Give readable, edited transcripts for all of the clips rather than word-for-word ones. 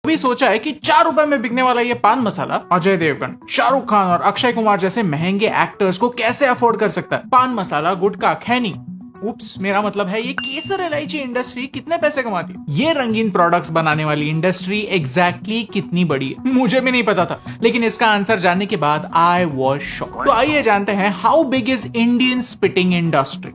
भी सोचा है कि 4 रुपए में बिकने वाला ये पान मसाला अजय देवगन, शाहरुख खान और अक्षय कुमार जैसे महंगे एक्टर्स को कैसे अफोर्ड कर सकता है। पान मसाला, गुटखा, खैनी, उप्स, मेरा मतलब है ये केसर इलायची इंडस्ट्री कितने पैसे कमाती है। ये रंगीन प्रोडक्ट्स बनाने वाली इंडस्ट्री एग्जैक्टली कितनी बड़ी है मुझे भी नहीं पता था, लेकिन इसका आंसर जानने के बाद आई वाज शॉक्ड। तो आइए जानते हैं how big is Indian spitting industry.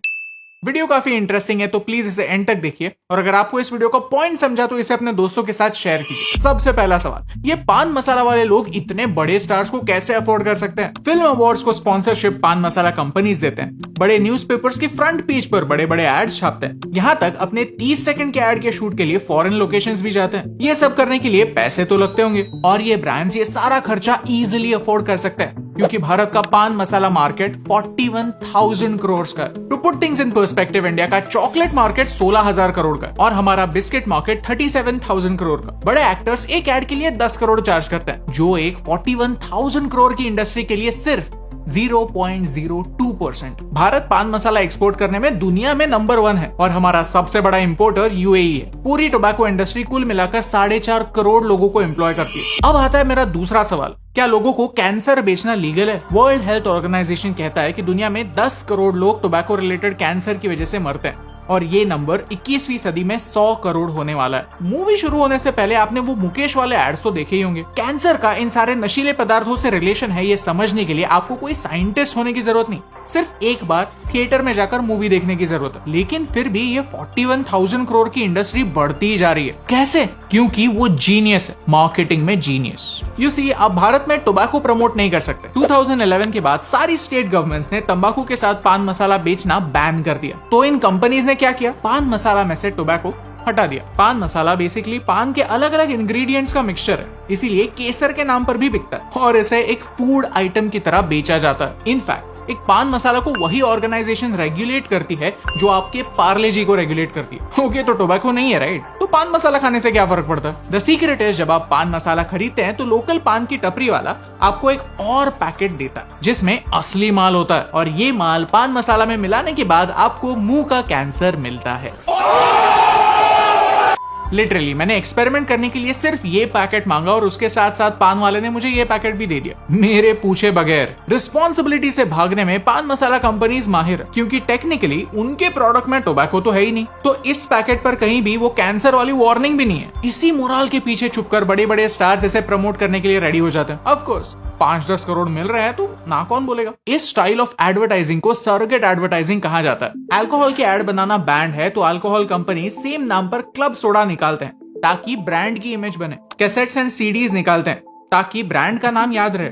Video काफी इंटरेस्टिंग है तो प्लीज इसे एंड तक देखिए, और अगर आपको इस वीडियो का पॉइंट समझा तो इसे अपने दोस्तों के साथ शेयर कीजिए। सबसे पहला सवाल, ये पान मसाला वाले लोग इतने बड़े स्टार्स को कैसे अफोर्ड कर सकते हैं। फिल्म अवार्ड्स को स्पॉन्सरशिप पान मसाला कंपनीज देते हैं, बड़े न्यूज़पेपर्स के फ्रंट पेज पर बड़े बड़े एड्स छापते हैं, यहाँ तक अपने 30 सेकंड के एड के शूट के लिए फॉरेन लोकेशंस भी जाते हैं। ये सब करने के लिए पैसे तो लगते होंगे, और ये ब्रांड्स ये सारा खर्चा इजिली अफोर्ड कर सकते हैं, क्योंकि भारत का पान मसाला मार्केट 41,000 करोड़ का है। To put things in perspective, India का चॉकलेट मार्केट 16,000 करोड़ का है और हमारा बिस्किट मार्केट 37,000 करोड़ का। बड़े एक्टर्स एक एड के लिए 10 करोड़ चार्ज करते हैं, जो एक 41,000 करोड़ की इंडस्ट्री के लिए सिर्फ 0.02%। भारत पान मसाला एक्सपोर्ट करने में दुनिया में नंबर 1 है और हमारा सबसे बड़ा इंपोर्टर यूएई है। पूरी टोबैको इंडस्ट्री कुल मिलाकर 4.5 करोड़ लोगों को एम्प्लॉय करती है। अब आता है मेरा दूसरा सवाल, क्या लोगों को कैंसर बेचना लीगल है। वर्ल्ड हेल्थ ऑर्गेनाइजेशन कहता है कि दुनिया में 10 करोड़ लोग टोबैको रिलेटेड कैंसर की वजह से मरते हैं, और ये नंबर 21वीं सदी में 100 करोड़ होने वाला है। मूवी शुरू होने से पहले आपने वो मुकेश वाले एड्स तो देखे ही होंगे। कैंसर का इन सारे नशीले पदार्थों से रिलेशन है, ये समझने के लिए आपको कोई साइंटिस्ट होने की जरूरत नहीं, सिर्फ एक बार थिएटर में जाकर मूवी देखने की जरूरत है। लेकिन फिर भी ये 41,000 करोड़ की इंडस्ट्री बढ़ती जा रही है। कैसे? क्योंकि वो जीनियस है, मार्केटिंग में जीनियस। यू सी, अब भारत में टोबैको प्रमोट नहीं कर सकते। 2011 के बाद सारी स्टेट गवर्नमेंट्स ने तंबाकू के साथ पान मसाला बेचना बैन कर दिया। तो इन कंपनीज ने क्या किया, पान मसाला में से टोबैको हटा दिया। पान मसाला बेसिकली पान के अलग अलग इंग्रेडिएंट्स का मिक्सचर है, इसीलिए केसर के नाम पर भी बिकता है और इसे एक फूड आइटम की तरह बेचा जाता है। इनफैक्ट एक पान मसाला को वही ऑर्गेनाइजेशन रेगुलेट करती है जो आपके पार्ले जी को रेगुलेट करती है। ओके, तो टोबैको नहीं है, राइट? तो पान मसाला खाने से क्या फर्क पड़ता है? द सीक्रेट है, जब आप पान मसाला खरीदते हैं तो लोकल पान की टपरी वाला आपको एक और पैकेट देता है जिसमें असली माल होता है, और ये माल पान मसाला में मिलाने के बाद आपको मुंह का कैंसर मिलता है। लिटरली मैंने एक्सपेरिमेंट करने के लिए सिर्फ ये पैकेट मांगा और उसके साथ साथ पान वाले ने मुझे ये पैकेट भी दे दिया, मेरे पूछे बगैर। रिस्पॉन्सिबिलिटी से भागने में पान मसाला कंपनीज माहिर, क्योंकि टेक्निकली उनके प्रोडक्ट में टोबैको तो है ही नहीं, तो इस पैकेट पर कहीं भी वो कैंसर वाली वार्निंग भी नहीं है। इसी मोरल के पीछे छुपकर बड़े बड़े स्टार्स इसे प्रमोट करने के लिए रेडी हो जाते हैं। ऑफ कोर्स 5-10 करोड़ मिल रहे हैं तो ना कौन बोलेगा। इस स्टाइल ऑफ एडवर्टाइजिंग को सरोगेट एडवर्टाइजिंग कहा जाता है। अल्कोहल की एड बनाना बैंड है, तो अल्कोहल कंपनी सेम नाम पर क्लब सोडा निकालते हैं ताकि ब्रांड की इमेज बने। कैसेट्स एंड सीडीज निकालते हैं ताकि ब्रांड का नाम याद रहे।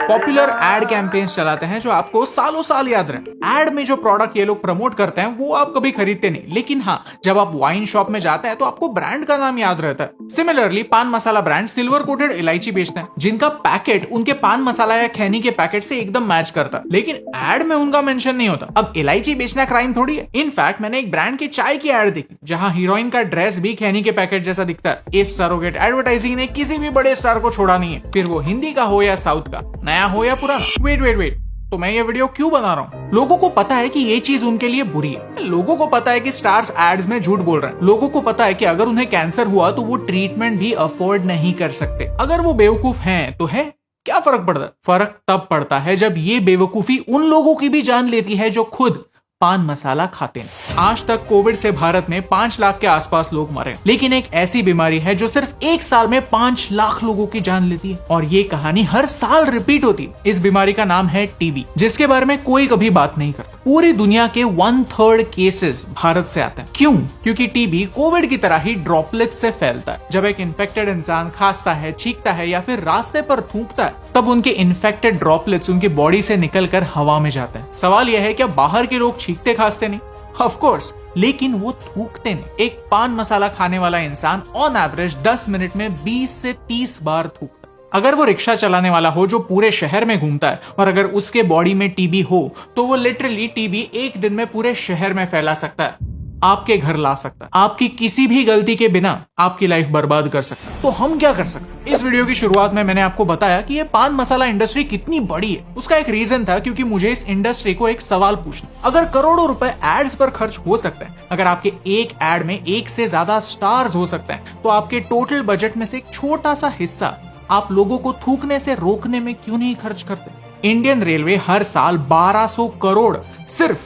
पॉपुलर एड कैंपेन्स चलाते हैं जो आपको सालों साल याद रहे। एड में जो प्रोडक्ट ये लोग प्रमोट करते हैं वो आप कभी खरीदते नहीं, लेकिन हाँ, जब आप वाइन शॉप में जाते हैं तो आपको ब्रांड का नाम याद रहता है। सिमिलरली पान मसाला ब्रांड सिल्वर कोटेड इलायची बेचते हैं जिनका पैकेट उनके पान मसाला या खैनी के पैकेट से एकदम मैच करता है, लेकिन एड में उनका मेंशन नहीं होता। अब इलायची बेचना क्राइम थोड़ी है। इनफैक्ट मैंने एक ब्रांड की चाय की एड देखी जहाँ हीरोइन का ड्रेस भी खैनी के पैकेट जैसा दिखता है। इस सरोगेट एडवर्टाइजिंग ने किसी भी बड़े स्टार को छोड़ा नहीं है, फिर वो हिंदी का हो या साउथ का, नया हो या पुराना। वेट, तो मैं ये वीडियो क्यों बना रहा हूँ? लोगों को पता है कि ये चीज उनके लिए बुरी है। लोगों को पता है कि स्टार्स एड्स में झूठ बोल रहे हैं। लोगों को पता है कि अगर उन्हें कैंसर हुआ तो वो ट्रीटमेंट भी अफोर्ड नहीं कर सकते। अगर वो बेवकूफ हैं तो है, क्या फर्क पड़ता है? फर्क तब पड़ता है जब ये बेवकूफी उन लोगों की भी जान लेती है जो खुद पान मसाला खाते हैं। आज तक कोविड से भारत में 5 लाख के आसपास लोग मरे, लेकिन एक ऐसी बीमारी है जो सिर्फ 1 साल में 5 लाख लोगों की जान लेती है, और ये कहानी हर साल रिपीट होती है। इस बीमारी का नाम है टीबी, जिसके बारे में कोई कभी बात नहीं करता। पूरी दुनिया के 1/3 केसेस भारत से आते हैं। क्यों? क्योंकि टीबी कोविड की तरह ही ड्रॉपलेट से फैलता है। जब एक इन्फेक्टेड इंसान खांसता है, छींकता है या फिर रास्ते पर थूकता है, तब उनके इन्फेक्टेड ड्रॉपलेट्स उनकी बॉडी से निकलकर हवा में जाते हैं। सवाल यह है क्या बाहर के लोग छींकते खांसते नहीं? ऑफ कोर्स, लेकिन वो थूकते नहीं। एक पान मसाला खाने वाला इंसान ऑन एवरेज 10 मिनट में 20 से 30 बार थूकता है। अगर वो रिक्शा चलाने वाला हो जो पूरे शहर में घूमता है और अगर उसके बॉडी में टीबी हो तो वो लिटरली टीबी एक दिन में पूरे शहर में फैला सकता है। आपके घर ला सकता है, आपकी किसी भी गलती के बिना आपकी लाइफ बर्बाद कर सकता है। तो हम क्या कर सकते हैं? इस वीडियो की शुरुआत में मैंने आपको बताया कि ये पान मसाला इंडस्ट्री कितनी बड़ी है। उसका एक रीजन था क्योंकि मुझे इस इंडस्ट्री को एक सवाल पूछना, अगर करोड़ों रुपए एड्स पर खर्च हो सकते हैं, अगर आपके एक एड में एक से ज्यादा स्टार्स हो सकते हैं, तो आपके टोटल बजट में से एक छोटा सा हिस्सा आप लोगों को थूकने से रोकने में क्यों नहीं खर्च करते? इंडियन रेलवे हर साल 1200 करोड़ सिर्फ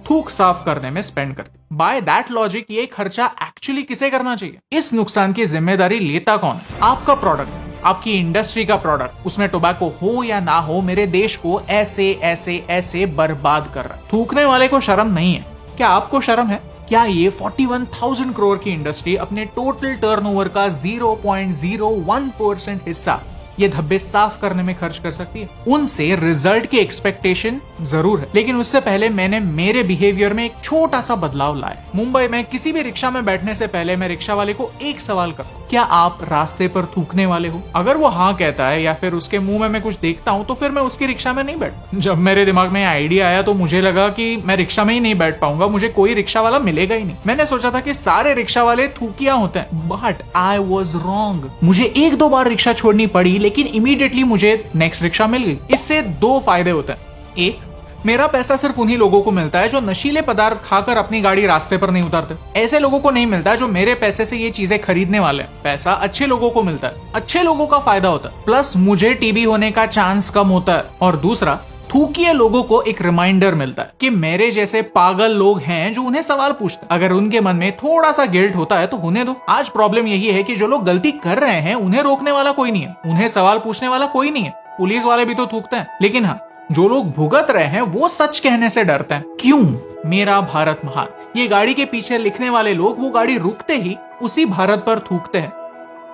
थूक साफ करने में स्पेंड करती। बाय दैट लॉजिक ये खर्चा एक्चुअली किसे करना चाहिए? इस नुकसान की जिम्मेदारी लेता कौन है? आपका प्रोडक्ट, आपकी इंडस्ट्री का प्रोडक्ट, उसमें टोबैको हो या ना हो, मेरे देश को ऐसे ऐसे ऐसे बर्बाद कर रहा है। थूकने वाले को शर्म नहीं है, क्या आपको शर्म है? क्या ये 41,000 करोड़ की इंडस्ट्री अपने टोटल टर्नओवर का 0.01% हिस्सा ये धब्बे साफ करने में खर्च कर सकती है? उनसे रिजल्ट की एक्सपेक्टेशन जरूर है, लेकिन उससे पहले मैंने मेरे बिहेवियर में एक छोटा सा बदलाव लाया। मुंबई में किसी भी रिक्शा में बैठने से पहले मैं रिक्शा वाले को एक सवाल करता हूं, क्या आप रास्ते पर थूकने वाले हो? अगर वो हाँ कहता है या फिर उसके मुंह में मैं कुछ देखता हूँ तो फिर मैं उसकी रिक्शा में नहीं बैठता। जब मेरे दिमाग में आइडिया आया तो मुझे लगा कि मैं रिक्शा में ही नहीं बैठ पाऊंगा, मुझे कोई रिक्शा वाला मिलेगा ही नहीं। मैंने सोचा था कि सारे रिक्शा वाले थूकिया होते हैं, बट आई वॉज रॉन्ग। मुझे एक दो बार रिक्शा छोड़नी पड़ी, लेकिन इमीडिएटली मुझे नेक्स्ट रिक्शा मिल गई। इससे दो फायदे होते हैं। एक, मेरा पैसा सिर्फ उन्हीं लोगों को मिलता है जो नशीले पदार्थ खाकर अपनी गाड़ी रास्ते पर नहीं उतारते। ऐसे लोगों को नहीं मिलता जो मेरे पैसे से ये चीजें खरीदने वाले हैं। पैसा अच्छे लोगों को मिलता है, अच्छे लोगों का फायदा होता है, प्लस मुझे टीबी होने का चांस कम होता है। और दूसरा, थूकिए लोगों को एक रिमाइंडर मिलता है कि मेरे जैसे पागल लोग हैं जो उन्हें सवाल पूछते। अगर उनके मन में थोड़ा सा गिल्ट होता है तो होने दो। आज प्रॉब्लम यही है कि जो लोग गलती कर रहे हैं उन्हें रोकने वाला कोई नहीं है, उन्हें सवाल पूछने वाला कोई नहीं है। पुलिस वाले भी तो थूकते हैं, लेकिन हाँ, जो लोग भुगत रहे हैं वो सच कहने से डरते हैं। क्यों? मेरा भारत महान, ये गाड़ी के पीछे लिखने वाले लोग वो गाड़ी रुकते ही उसी भारत पर थूकते हैं,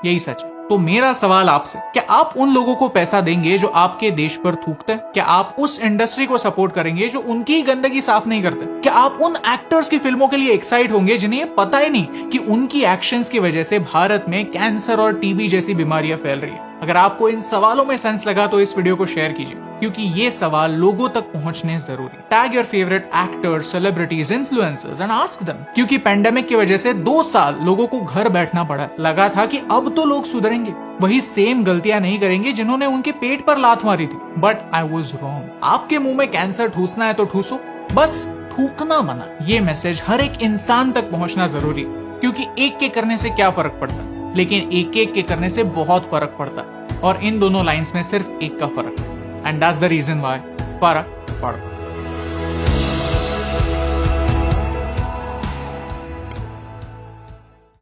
यही सच है। तो मेरा सवाल आपसे, क्या आप उन लोगों को पैसा देंगे जो आपके देश पर थूकते हैं? क्या आप उस इंडस्ट्री को सपोर्ट करेंगे जो उनकी गंदगी साफ नहीं करते? क्या आप उन एक्टर्स की फिल्मों के लिए एक्साइट होंगे जिन्हें पता ही नहीं कि उनकी एक्शंस की वजह से भारत में कैंसर और टीबी जैसी बीमारियां फैल रही है? अगर आपको इन सवालों में सेंस लगा तो इस वीडियो को शेयर कीजिए, क्योंकि ये सवाल लोगों तक पहुंचने जरूरी। Tag your favourite actors, celebrities, influencers and ask them. क्योंकि पेंडेमिक की वजह से 2 साल लोगों को घर बैठना पड़ा। लगा था कि अब तो लोग सुधरेंगे, वही सेम गलतियां नहीं करेंगे जिन्होंने उनके पेट पर लात मारी थी, बट आई वाज रॉन्ग। आपके मुंह में कैंसर ठूसना है तो ठूसो, बस थूकना मना। ये मैसेज हर एक इंसान तक पहुंचना जरूरी, क्योंकि एक के करने से क्या फर्क पड़ता है, लेकिन एक एक के करने से बहुत फर्क पड़ता है। और इन दोनों लाइंस में सिर्फ एक का फर्क है, and that's the reason why फर्क पड़ता है।